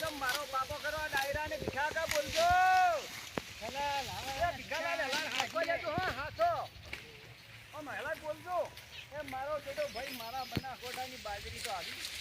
મારો બાપો કરો ડાયરા ને ભીખા કા બોલજો બોલજો એ મારો બેટો ભાઈ મારા બનાસકાંઠાની બાજરી તો આવી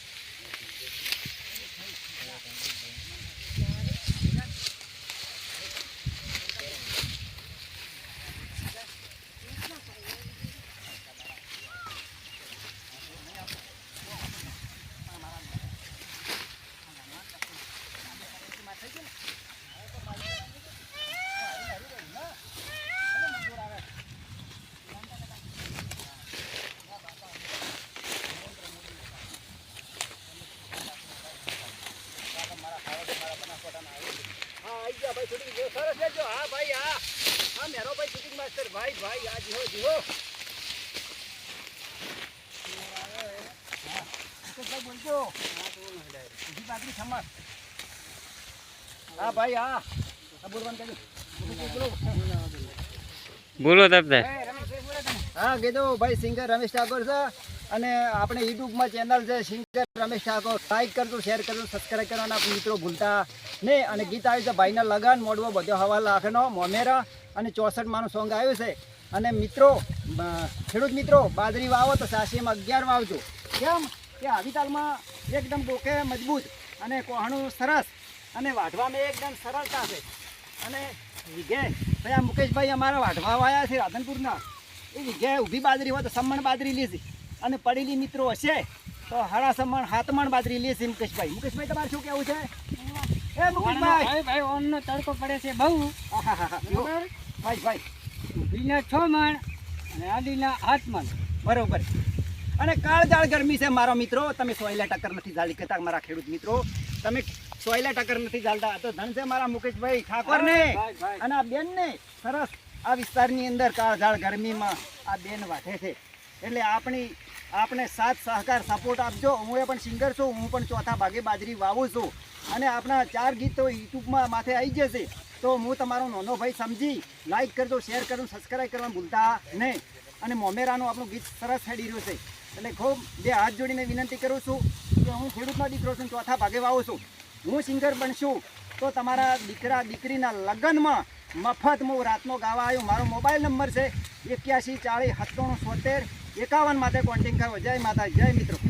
હા ભાઈ હા બોલો તબે હા કીધું ભાઈ સિંગર રમેશ ઠાકોર છે અને આપણે યુટ્યુબમાં ચેનલ છે સિંગર રમેશ ઠાકોર લાઈક કરજો શેર કરજો સબસ્ક્રાઈબ કરવાના મિત્રો ભૂલતા નહીં અને ગીત આવ્યું છે ભાઈના લગન મોડવો બધો હવા લાખનો મોમેરા અને 64 માનું સોંગ આવ્યું છે અને મિત્રો ખેડૂત મિત્રો બાજરી વાવો તો સાસીમાં 11 વાવજો કેમ કે આવી તાલમાં એકદમ ડોકે મજબૂત અને કોહણું સરસ અને વાઢવામાં એકદમ સરળતા છે અને વીઘે ભાઈ આ મુકેશભાઈ અમારા વાઢવા આવ્યા છે રાધનપુરના એ વીઘે ઊભી બાજરી હોય તો સમણ બાજરી લીધી અને પડેલી મિત્રો હશે તો હરા સમણ હાથમણ બાજરી લેશે મુકેશભાઈ તમારે શું કેવું છે એ મુકેશભાઈ ભાઈ ઓમનો તડકો પડે છે બહુ ભાઈ ઊભીના 6 મણ અને આદીના 8 મણ બરોબર અને કાળજાળ ગરમી છે મારા મિત્રો તમે સોયલા ટક્કર નથી જાળી કહેતા મારા ખેડૂત મિત્રો તમે સોયલા ટક્કર નથી જાળતા તો ધન છે મારા મુકેશભાઈ ઠાકોર ને અને આ બેન ને સરસ આ વિસ્તારની અંદર કાળજાળ ગરમીમાં આ બેન વાઢે છે એટલે આપણે સાથ સહકાર સપોર્ટ આપજો હું પણ સિંગર છું હું પણ ચોથા ભાગે બાજરી વાવું છું અને આપણા 4 ગીત તો યુટ્યુબમાં માથે આવી જશે તો હું તમારો નાનો ભાઈ સમજી લાઈક કરજો શેર કરજો સબસ્ક્રાઈબ કરવાનું ભૂલતા નહીં અને મોમેરાનું આપણું ગીત સરસ હેડી રહ્યું છે એટલે ખૂબ બે હાથ જોડીને વિનંતી કરું છું કે હું ખેડૂતનો દીકરો છું ચોથા ભાગે વાવું છું હું સિંગર બનશું તો તમારા દીકરા દીકરીના લગ્નમાં મફત હું રાતનો ગાવા આવ્યો મારો મોબાઈલ નંબર છે 81 40 97 73 51 માટે કોન્ટેક્ટ કરો જય માતા જય મિત્રો